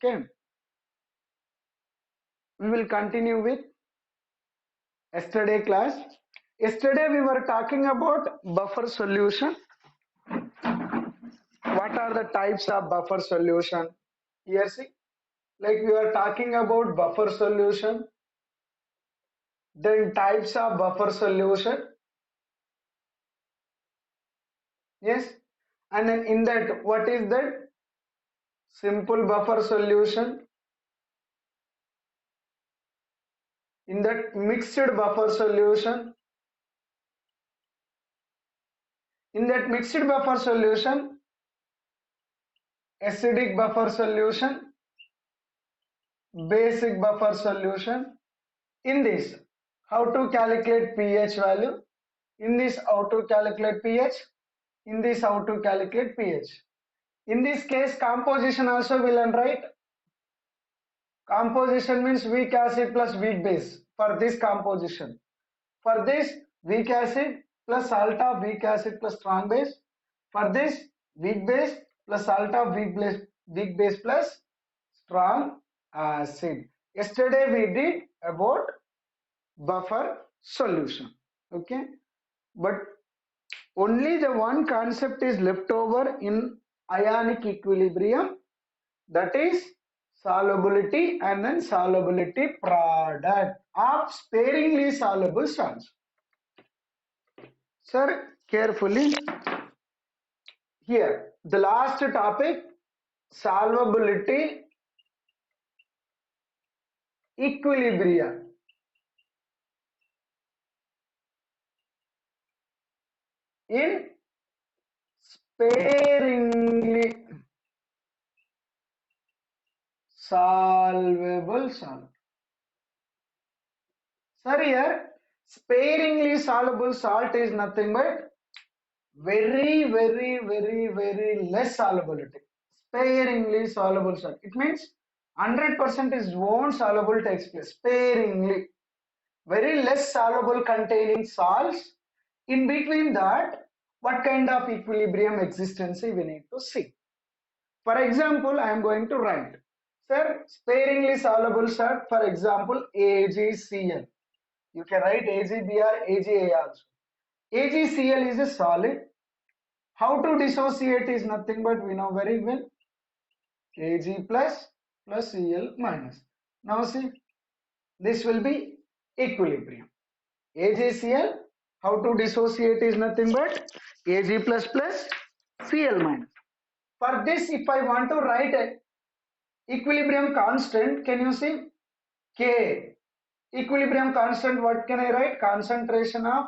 Okay, we will continue with yesterday class. Yesterday we were talking about buffer solution. What are the types of buffer solution? Here see, like we were talking about buffer solution, then types of buffer solution. Yes, and then in that, what is that? Simple buffer solution. In that mixed buffer solution. In that mixed buffer solution, acidic buffer solution, basic buffer solution. In this, how to calculate pH value? In this, how to calculate pH? In this, how to calculate pH? In this case, composition also will learn, right? Composition means weak acid plus weak base for this composition. For this, weak acid plus salt of weak acid plus strong base. For this, weak base plus salt of weak base plus strong acid. Yesterday we did about buffer solution. Okay, but only the one concept is left over in ionic equilibrium, that is solubility and then solubility product of sparingly soluble salts. Sir, carefully here, the last topic, solvability equilibria. In sparingly solvable salt. Sir, here sparingly soluble salt is nothing but very less solubility. Sparingly soluble salt. It means 100% is won't soluble takes place. Sparingly. Very less soluble containing salts. In between that, what kind of equilibrium existence we need to see. For example, I am going to write, sir, sparingly soluble salt, for example, AgCl. You can write AgBr, AgA also. AgCl is a solid. How to dissociate is nothing but we know very well. Ag plus Cl minus. Now see, this will be equilibrium. AgCl, how to dissociate is nothing but Ag plus Cl minus. For this, if I want to write a equilibrium constant, can you see? K. Equilibrium constant, what can I write? Concentration of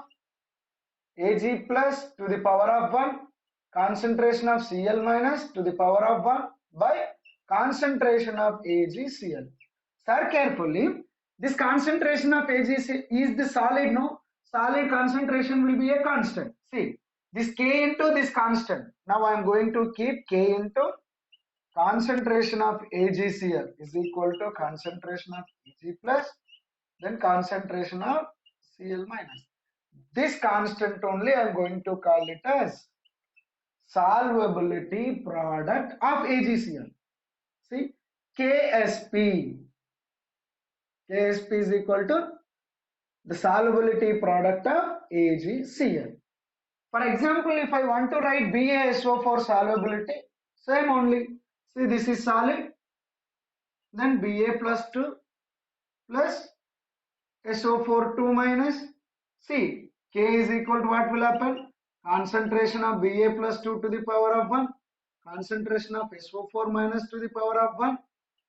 Ag plus to the power of 1, concentration of Cl minus to the power of 1 by concentration of AgCl. Sir, carefully, this concentration of AgCl is the solid, no? Solid concentration will be a constant. See, this K into this constant. Now I am going to keep K into concentration of AgCl is equal to concentration of Ag plus, then concentration of Cl minus. This constant only I am going to call it as solvability product of AgCl. See, KSP. KSP is equal to the solubility product of AgCl. For example, if I want to write BaSO for solubility, same only. See, this is solid, then Ba plus 2 plus SO4 2 minus. See, K is equal to what will happen? Concentration of Ba plus 2 to the power of 1, concentration of SO4 minus to the power of 1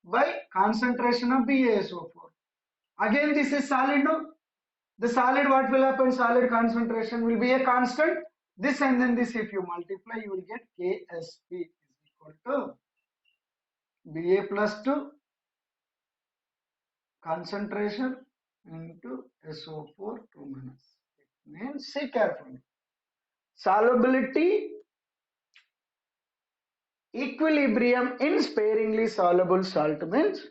by concentration of BaSO4. Again, this is solid, no? The solid, what will happen? Solid concentration will be a constant. This and then this, if you multiply, you will get KSP is equal to Ba plus 2 concentration into SO4 2 minus. It means, see carefully. Solubility equilibrium in sparingly soluble salt means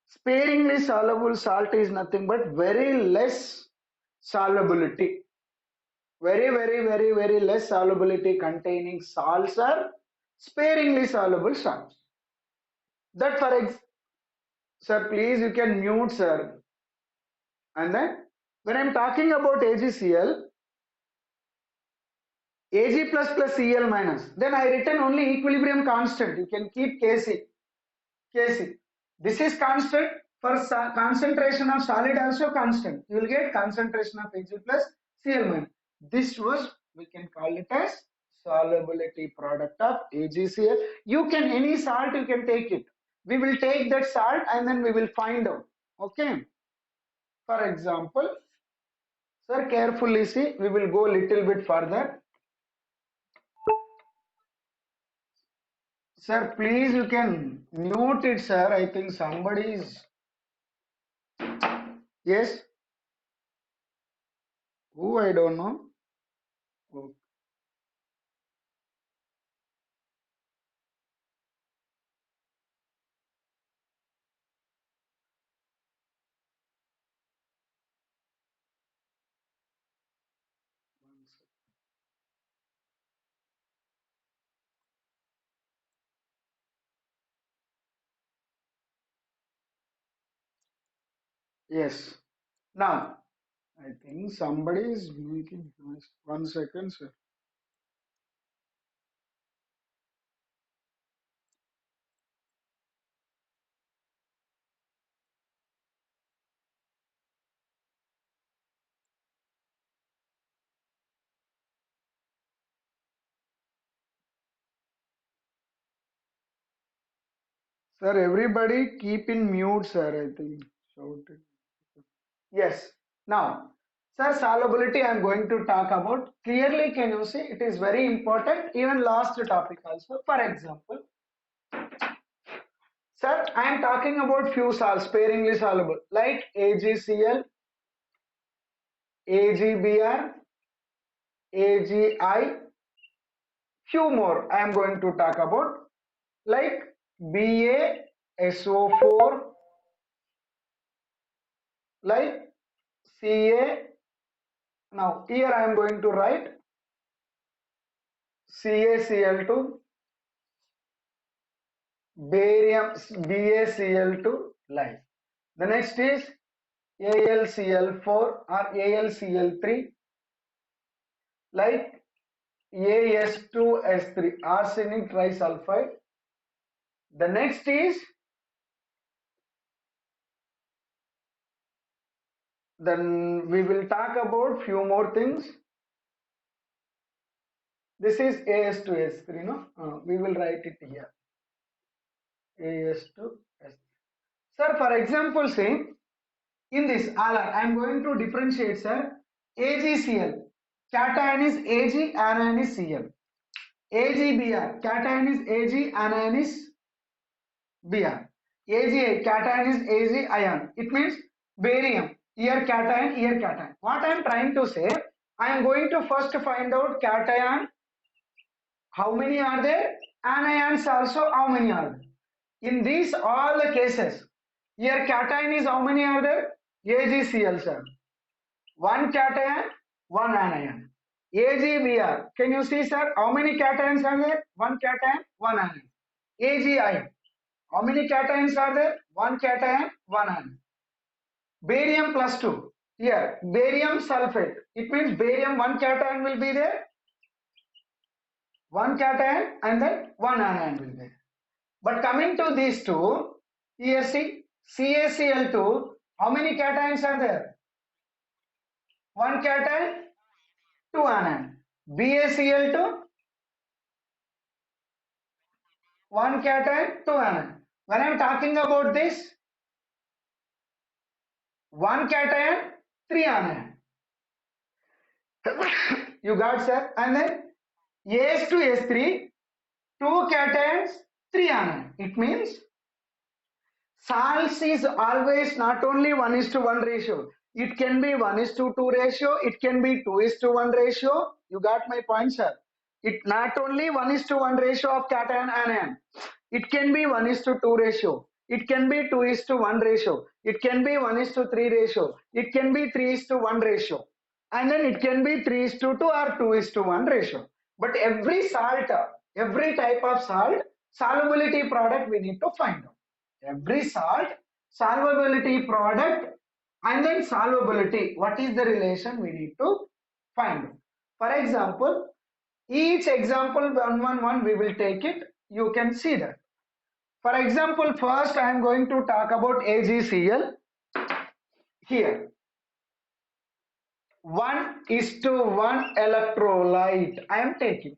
sparingly soluble salt is nothing but very less solubility. Very less solubility containing salts are sparingly soluble salts. That for sir, please you can mute, sir. And then when I'm talking about AgCl, Ag plus Cl minus, then I written only equilibrium constant. You can keep Kc. Kc. This is constant for concentration of solid also constant. You will get concentration of Ag plus Cl minus. This was, we can call it as solubility product of AgCl. You can, any salt you can take it. We will take that salt and then we will find out. Okay. For example, sir, carefully see, we will go little bit further. Sir, please you can mute it, sir. I think somebody is. Yes, who I don't know. Oh, yes. Now, I think somebody is making noise. 1 second, sir. Sir, everybody keep in mute, sir. I think. Shouted. Yes. Now, sir, solubility I am going to talk about. Clearly, can you see? It is very important. Even last topic also. For example, sir, I am talking about few salts, sparingly soluble, like AgCl, AgBr, AgI, few more I am going to talk about, like BaSO4, like Ca. Now here I am going to write CaCl2, barium BaCl2, like. The next is AlCl4 or AlCl3, like As2S3, arsenic trisulfide. The next is, then we will talk about few more things. This is As2S3, no? We will write it here. As2S3. Sir, for example, say, in this I am going to differentiate, sir. AgCl, cation is Ag, anion is Cl. AgBr, cation is Ag, anion is Br. AgI, cation is Ag, ion. It means barium, here cation, here cation. What I am trying to say, I am going to first find out cation. How many are there? Anions also, how many are there? In these all the cases, here cation is how many are there? AgCl, sir. One cation, one anion. AgBr. Can you see, sir? How many cations are there? One cation, one anion. AgI. How many cations are there? One cation, one anion. Barium plus 2. Here, barium sulfate. It means barium, one cation will be there, one cation, and then one anion will be there. But coming to these two, here see, CaCl2, how many cations are there? One cation, two anion. BaCl2, one cation, two anion. When I am talking about this, one cation, three anion. You got, sir? And then As to S3, two cations, three anion. It means salts is always not only 1:1 ratio. It can be 1:2 ratio. It can be 2:1 ratio. You got my point, sir? It not only 1:1 ratio of cation anion. It can be 1:2 ratio. It can be 2:1 ratio. It can be 1:3 ratio. It can be 3:1 ratio. And then it can be 3:2 or 2:1 ratio. But every salt, every type of salt, solubility product we need to find out. Every salt, solvability product, and then solubility. What is the relation we need to find? For example, each example one we will take it. You can see that. For example, first I am going to talk about AgCl here. 1:1 electrolyte I am taking.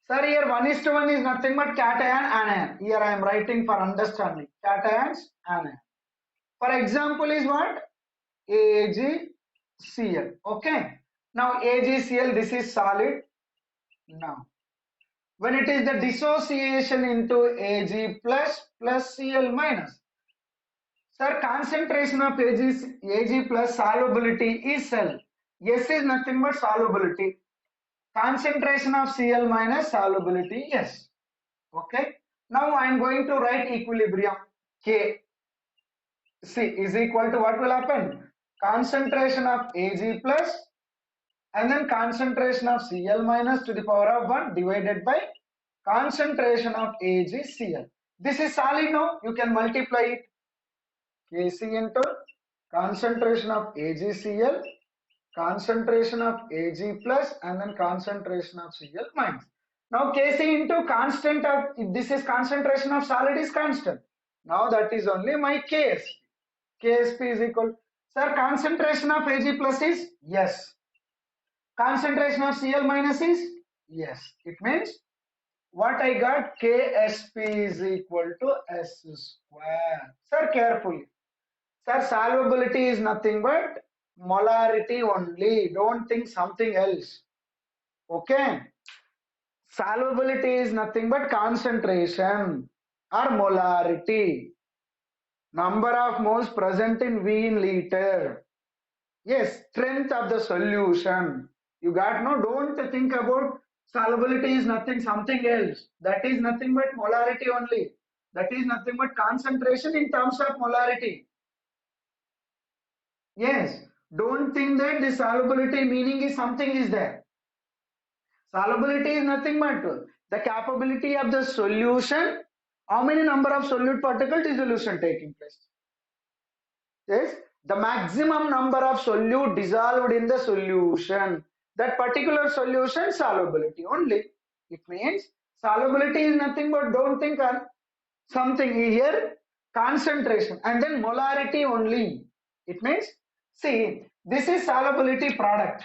Sir, here 1:1 is nothing but cation anion. Here I am writing for understanding. Cations anion. For example is what? AgCl. Okay. Now AgCl, this is solid. Now, when it is the dissociation into Ag plus Cl minus. Sir, concentration of Ag plus solubility is cell. S is nothing but solubility. Concentration of Cl minus solubility, yes. Okay. Now I am going to write equilibrium. K C is equal to what will happen? Concentration of Ag plus and then concentration of Cl minus to the power of 1 divided by concentration of AgCl. This is solid now. You can multiply it. Kc into concentration of AgCl, concentration of Ag plus and then concentration of Cl minus. Now Kc into constant of, this is concentration of solid is constant. Now that is only my Ksp. Ksp is equal, sir, concentration of Ag plus is yes. Concentration of Cl minus is yes. It means what I got, Ksp is equal to S square. Sir, carefully. Sir, solubility is nothing but molarity only. Don't think something else. Okay. Solubility is nothing but concentration or molarity. Number of moles present in V in liter. Yes, strength of the solution. You got no, don't think about solubility is nothing, something else. That is nothing but molarity only. That is nothing but concentration in terms of molarity. Yes, don't think that the solubility meaning is something is there. Solubility is nothing but the capability of the solution. How many number of solute particle dissolution taking place? Yes, the maximum number of solute dissolved in the solution. That particular solution solubility only. It means solubility is nothing but, don't think something here, concentration and then molarity only. It means, see, this is solubility product.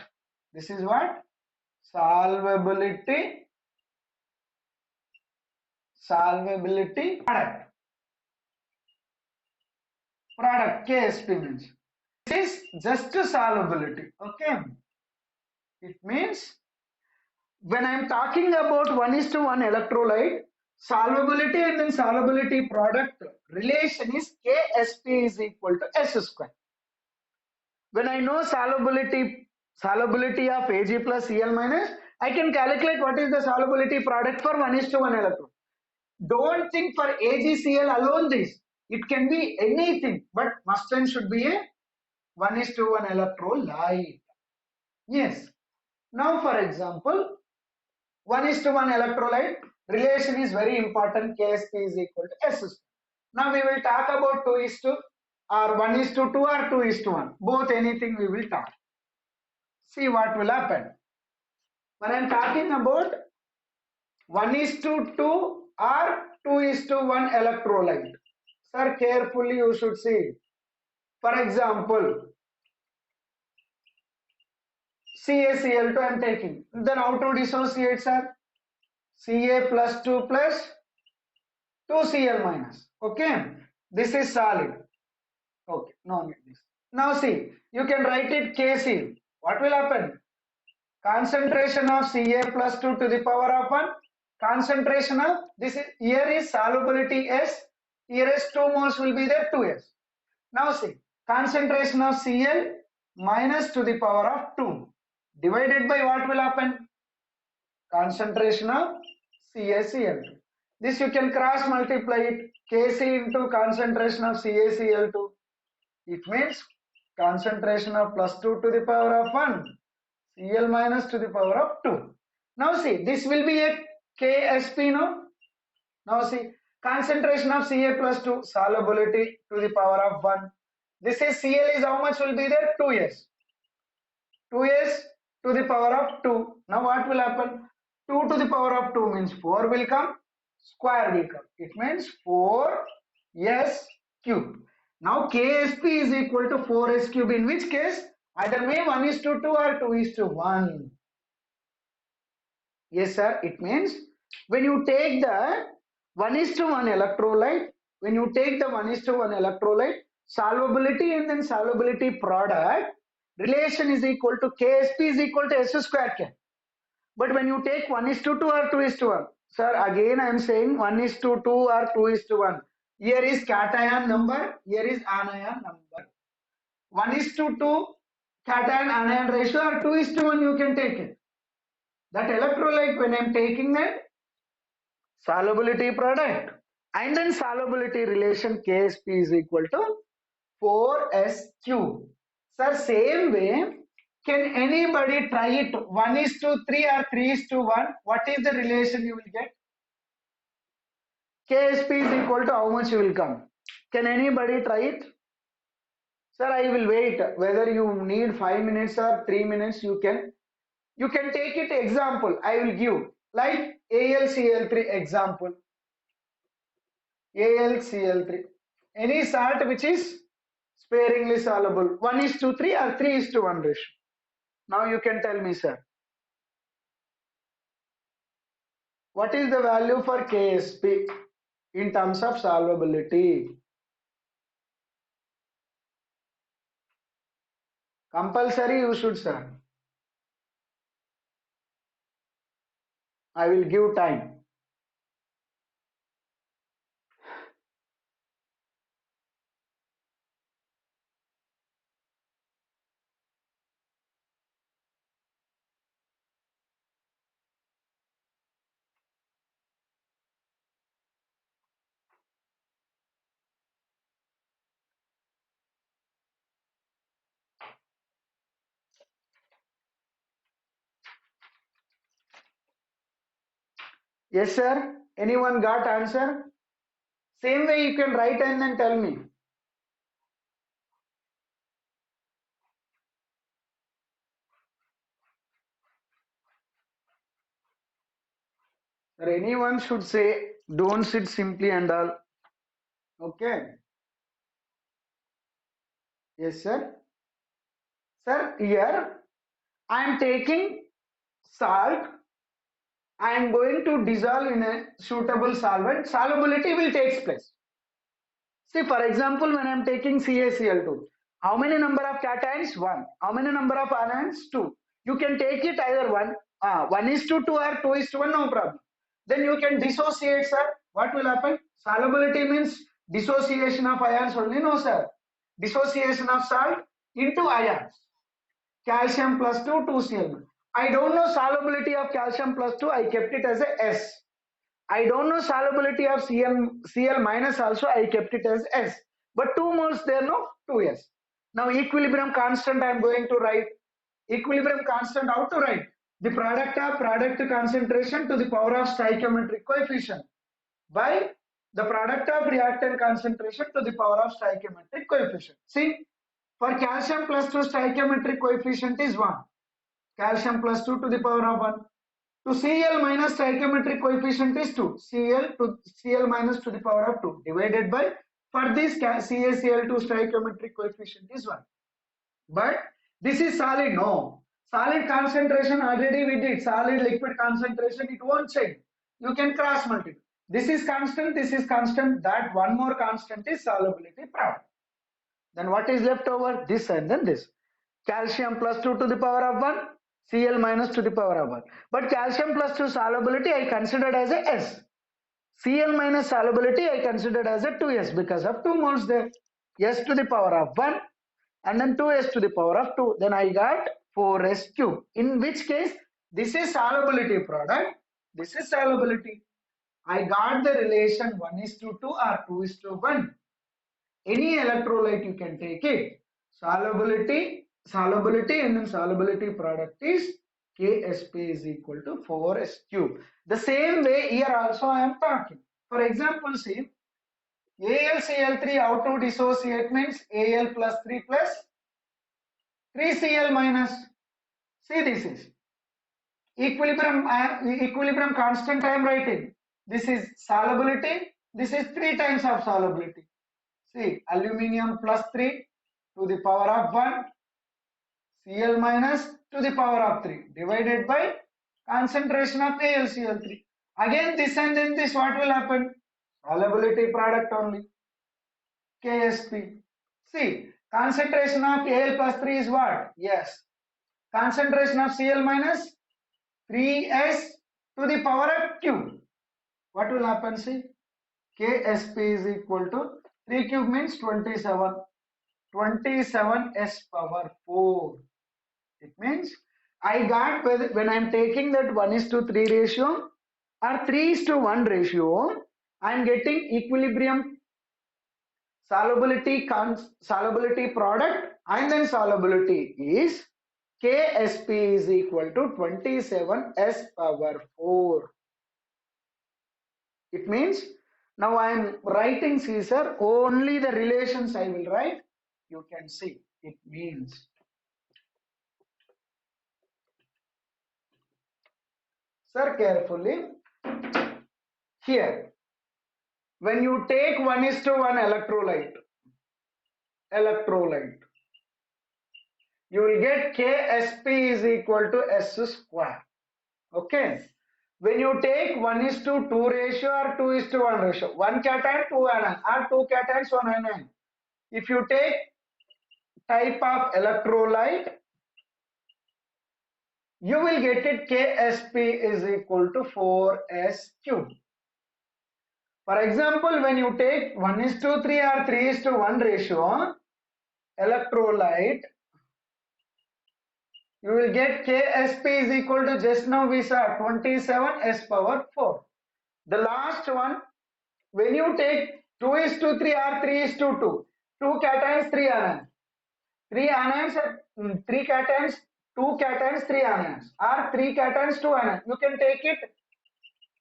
This is what? Solvability product. Product Ksp means. This is just solubility. Okay. It means when I am talking about 1:1 electrolyte, solvability and then solubility product relation is Ksp is equal to S square. When I know solubility of Ag plus Cl minus, I can calculate what is the solubility product for 1:1 electron. Don't think for AgCl alone this. It can be anything, but must and should be a 1:1 electrolyte. Yes. Now for example, 1:1 electrolyte relation is very important. Ksp is equal to S square. Now we will talk about 2:2 or 1:2 or 2:1. Both, anything we will talk. See what will happen. When I am talking about 1:2 or 2:1 electrolyte. Sir, carefully you should see. For example, CaCl2 I am taking. Then how to dissociate, sir? Ca plus 2 plus 2Cl minus. Okay. This is solid. Okay. No need this. Now see, you can write it Kc. What will happen? Concentration of Ca plus 2 to the power of 1. Concentration of, this is, here is solubility S. Here is 2 moles will be there, 2S. Now see, concentration of Cl minus to the power of 2 divided by what will happen? Concentration of CaCl2. This you can cross multiply it. Kc into concentration of CaCl2. It means concentration of plus 2 to the power of 1. Cl minus to the power of 2. Now see, this will be a Ksp, no? Now see, Concentration of Ca plus 2, solubility to the power of 1. This is Cl is how much will be there? 2s. 2s to the power of 2. Now what will happen? 2 to the power of 2 means 4 will come, square will come. It means 4s cube. Now Ksp is equal to 4s cube, in which case either may 1 is to 2 or 2 is to 1. Yes, sir. It means when you take the 1 is to 1 electrolyte, when you take the 1 is to 1 electrolyte, solubility and then solubility product relation is equal to Ksp is equal to S square K. But when you take 1 is to 2 or 2 is to 1, sir, again I am saying 1 is to 2 or 2 is to 1. Here is cation number, here is anion number. 1 is to 2 cation anion ratio or 2 is to 1 you can take it. That electrolyte, when I am taking that solubility product and then solubility relation Ksp is equal to 4s cube. Sir, same way, can anybody try it 1 is to 3 or 3 is to 1? What is the relation you will get? Ksp is equal to how much you will come? Can anybody try it? Sir, I will wait. Whether you need 5 minutes or 3 minutes, you can take it example. I will give like AlCl3 example. AlCl3. Any salt which is sparingly soluble. 1 is to 3 or 3 is to 1 ratio. Now you can tell me, sir. What is the value for Ksp in terms of solubility? Compulsory you should, sir. I will give time. Yes, sir. Anyone got answer? Same way you can write and then tell me. Or anyone should say, don't sit simply and all. Okay. Yes, sir. Sir, here I am taking salt. I am going to dissolve in a suitable solvent. Solubility will take place. See, for example, when I am taking CaCl2, how many number of cations? 1. How many number of anions? 2. You can take it either 1 is to 2 or 2 is to 1, no problem. Then you can dissociate, sir. What will happen? Solubility means dissociation of ions only, no, sir. Dissociation of salt into ions. Calcium plus 2, 2Cl. I don't know solubility of calcium plus 2, I kept it as a S. I don't know solubility of Cl minus also, I kept it as S. But 2 moles there, no? 2S. Now equilibrium constant I am going to write. Equilibrium constant, how to write? The product of product concentration to the power of stoichiometric coefficient by the product of reactant concentration to the power of stoichiometric coefficient. See, for calcium plus 2 stoichiometric coefficient is 1. Calcium plus 2 to the power of 1. To Cl minus stoichiometric coefficient is 2. Cl minus to the power of 2 divided by, for this CaCl2 stoichiometric coefficient is 1. But this is solid, no. Solid concentration already we did. Solid liquid concentration, it won't change. You can cross multiply. This is constant, this is constant. That one more constant is solubility product. Then what is left over? This and then this. Calcium plus 2 to the power of 1, Cl minus to the power of 1. But calcium plus 2 solubility I considered as a S. Cl minus solubility I considered as a 2S because of 2 moles there. S to the power of 1 and then 2S to the power of 2. Then I got 4S cube. In which case, this is solubility product. This is solubility. I got the relation 1 is to 2 or 2 is to 1. Any electrolyte you can take it. Solubility and then solubility product is Ksp is equal to 4S cube. The same way here also I am talking. For example, see, AlCl3 how to dissociate means Al plus 3 plus 3Cl minus. See, this is equilibrium constant I am writing. This is solubility. This is 3 times of solubility. See, aluminium plus 3 to the power of 1, Cl minus to the power of 3 divided by concentration of AlCl3. Again this and then this, what will happen? Solubility product only, KSP. See, concentration of Al plus 3 is what? Yes. Concentration of Cl minus 3s to the power of q. What will happen? See, KSP is equal to 3 cube means 27. 27 s power 4. It means I got when I'm taking that 1:3 ratio or 3:1 ratio, I'm getting equilibrium solubility product, and then solubility is KSP is equal to 27 s power 4. It means now I am writing, Caesar, only the relations I will write. You can see it means, sir, carefully here. When you take 1:1 electrolyte, you will get KSP is equal to S square. Okay. When you take 1:2 ratio or 2:1 ratio, 1 cation, 2 anion, or 2 cations, 1 anion. If you take type of electrolyte, you will get it KSP is equal to 4S cube. For example, when you take 1:3 or 3:1 ratio electrolyte, you will get KSP is equal to, just now we saw 27 s power 4. The last one, when you take 2:3 or 3:2, 2 cations, 3 anions. 3 anions, 3 cations, 2 cations, 3 anions, or 3 cations, 2 anions. You can take it,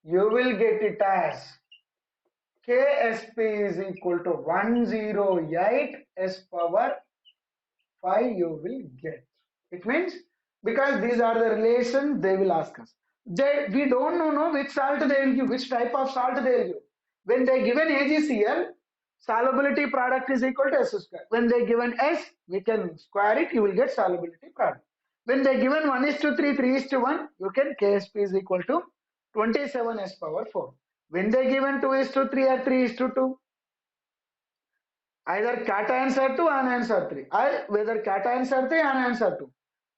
you will get it as KSP is equal to 108 s power 5 you will get. It means, because these are the relations they will ask us. We don't know which salt they will give, which type of salt they will give. When they given AgCl, solubility product is equal to S square. When they given S, we can square it, you will get solubility product. When they given 1:3, 3:1, you can KSP is equal to 27 s power 4. When they given 2:3 or 3:2, either cations are 2, anions are 3. Whether cations are 3, anions are 2.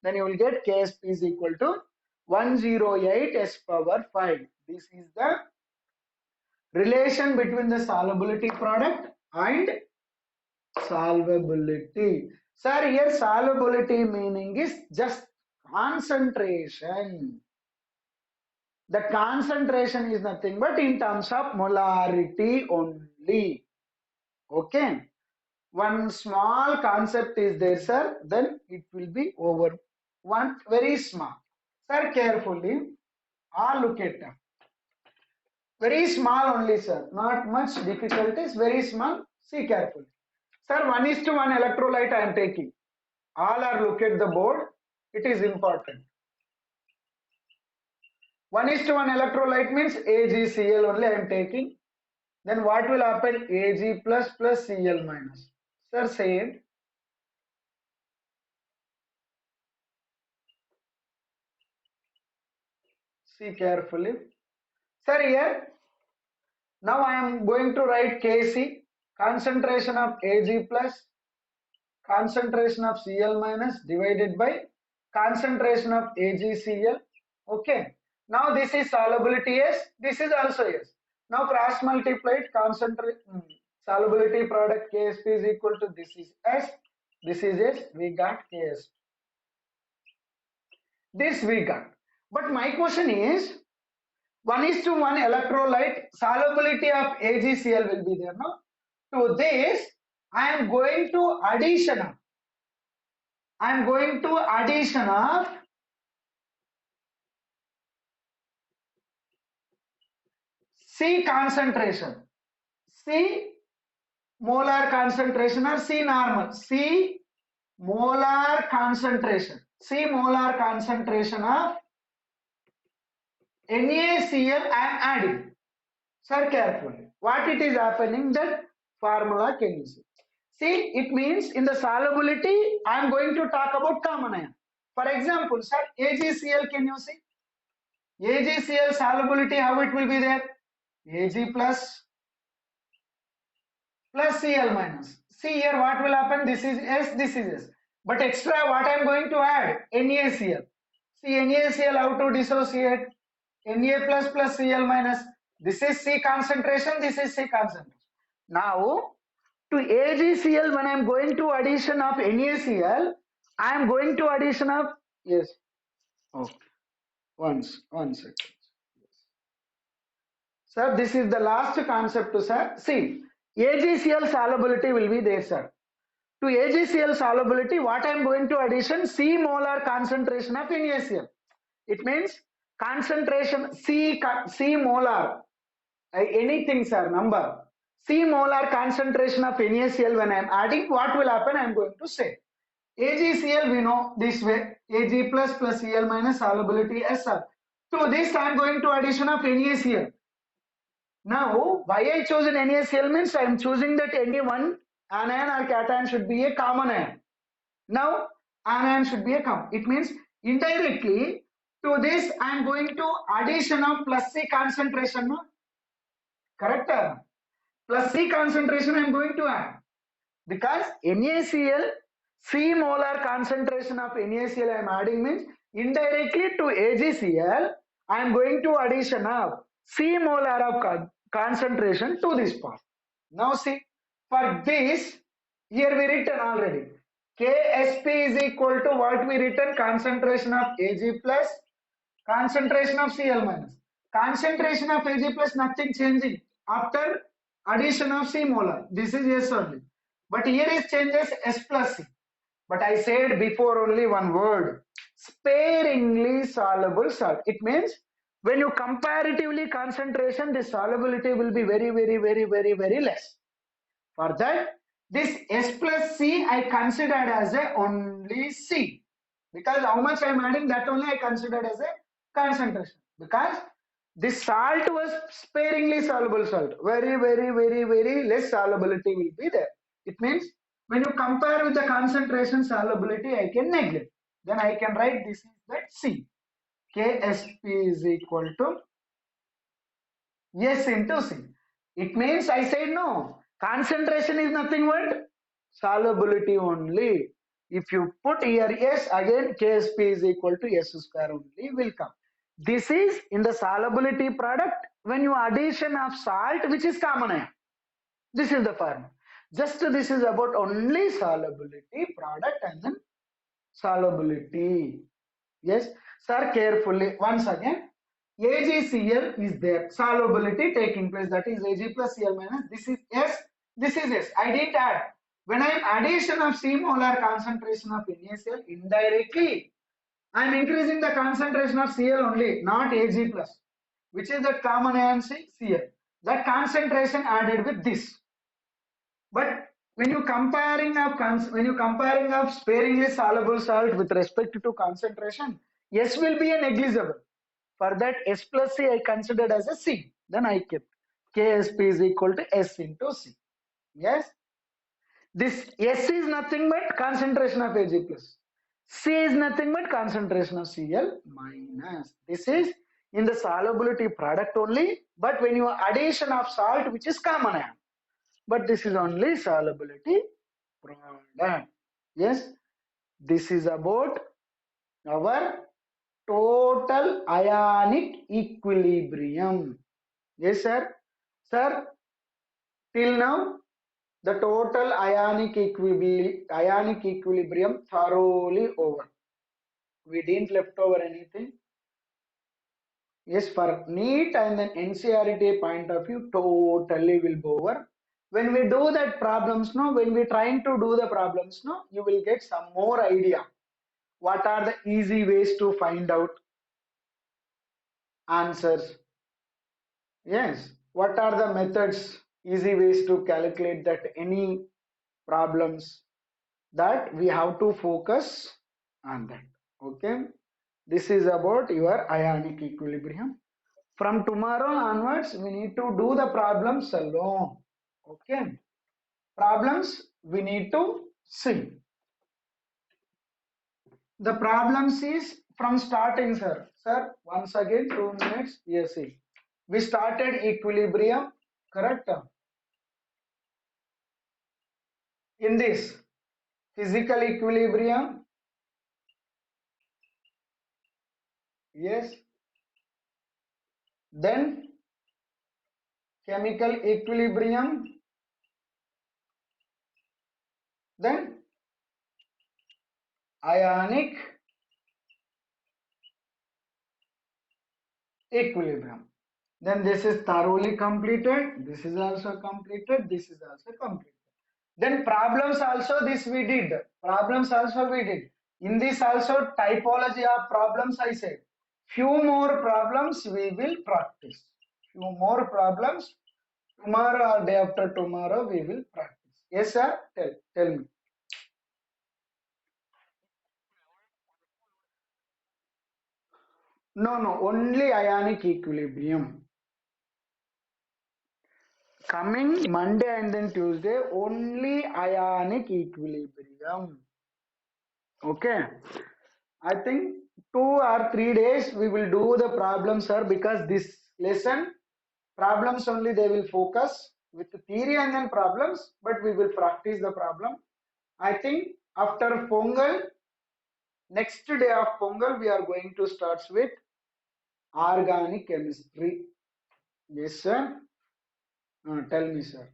Then you will get KSP is equal to 108 s power 5. This is the relation between the solubility product and solvability. Sir, here solubility meaning is just concentration. The concentration is nothing but in terms of molarity only. Okay. One small concept is there, sir, then it will be over. One very small. Sir, carefully, all look at them. Very small only, sir. Not much difficulties, very small. See carefully. Sir, 1:1 electrolyte I am taking. All are look at the board. It is important. 1:1 electrolyte means AgCl only I am taking. Then what will happen? Ag plus Cl minus. Sir said, see carefully. Sir, here, now I am going to write Kc, concentration of Ag plus, concentration of Cl minus divided by concentration of AgCl. Okay. Now this is solubility S, this is also S. Now cross multiplied solubility product Ksp is equal to, this is S, this is S, we got Ks. This we got. But my question is, 1:1 electrolyte, solubility of AgCl will be there, no? To this, I am going to addition of C concentration, C molar concentration or C normal, C molar concentration, C molar concentration of NaCl I am adding. Sir, carefully. What it is happening, that formula can you see? See, it means in the solubility, I am going to talk about common ion. For example, sir, AgCl, can you see? AgCl solubility, how it will be there? Ag plus Cl minus. See here, what will happen? This is S, this is S. But extra, what I am going to add? NaCl. See, NaCl, how to dissociate? Na plus Cl minus. This is C concentration, this is C concentration. Now, to AgCl, when I am going to addition of NaCl, I am going to addition of, yes, okay, one second. Sir, this is the last concept to sir. See, AgCl solubility will be there, sir. To AgCl solubility, what I am going to addition? C molar concentration of NaCl. It means concentration C molar, anything, sir, number. C molar concentration of NaCl when I am adding, what will happen? I am going to say. AgCl we know this way, Ag plus Cl minus solubility Sr. To this I am going to addition of NaCl. Now, why I chosen NaCl means I am choosing that any one anion or cation should be a common ion. Now, anion should be a common. It means indirectly to this I am going to addition of plus C concentration, no? Correct? Plus C concentration I am going to add. Because NaCl, C molar concentration of NaCl I am adding means indirectly to AgCl I am going to addition of C molar of concentration to this part. Now see, for this, here we written already. Ksp is equal to what we written, concentration of Ag plus concentration of Cl minus. Concentration of Ag plus nothing changing after addition of C molar. This is S only. But here is changes S plus C. But I said before only one word, sparingly soluble salt. It means when you comparatively concentration, the solubility will be very less. For that, this S plus C I considered as a only C. Because how much I am adding, that only I considered as a concentration. Because this salt was sparingly soluble salt. Very less solubility will be there. It means when you compare with the concentration solubility, I can neglect. Then I can write this is that C. Ksp is equal to S into C. It means I said no. Concentration is nothing but solubility only. If you put here S, again Ksp is equal to S square only will come. This is in the solubility product when you addition of salt, which is common ion. This is the formula. Just this is about only solubility product and then solubility. Yes, sir, carefully. Once again, AgCl is there. Solubility taking place. That is Ag plus Cl minus. This is S. This is S. I didn't add. When I am addition of C molar concentration of NaCl, indirectly, I am increasing the concentration of Cl only, not Ag plus, which is the common ion Cl. That concentration added with this. But when you comparing of sparingly soluble salt with respect to concentration, S will be a negligible. For that S plus C I considered as a C. Then I kept Ksp is equal to S into C. Yes. This S is nothing but concentration of Ag plus. C is nothing but concentration of Cl minus. This is in the solubility product only, but when you addition of salt, which is common ion. But this is only solubility product. Yes, this is about our total ionic equilibrium. Yes, sir. Sir, till now, the total ionic equilibrium thoroughly over. We didn't left over anything. Yes, for NEET and then NCERT point of view, totally will go over. When we do that problems, no, when we trying to do the problems, no, you will get some more idea. What are the easy ways to find out answers? Yes, what are the methods, easy ways to calculate that any problems, that we have to focus on that. Okay, this is about your ionic equilibrium. From tomorrow onwards we need to do the problems alone. Okay, problems we need to see. The problems is from starting, sir, once again 2 minutes. Yes, see, we started equilibrium, correct? In this physical equilibrium, yes, then chemical equilibrium, then ionic equilibrium. Then this is thoroughly completed, this is also completed, this is also completed. Then problems also, this we did, problems also we did. In this also typology of problems I said. Few more problems we will practice. Few more problems tomorrow or day after tomorrow we will practice. Yes, sir. Tell me. No, no, only ionic equilibrium. Coming Monday and then Tuesday, only ionic equilibrium. Okay. I think 2 or 3 days we will do the problems, sir, because this lesson problems only they will focus with the theory and then problems, but we will practice the problem. I think after Pongal, next day of Pongal, we are going to start with organic chemistry. Yes, sir. Tell me, sir.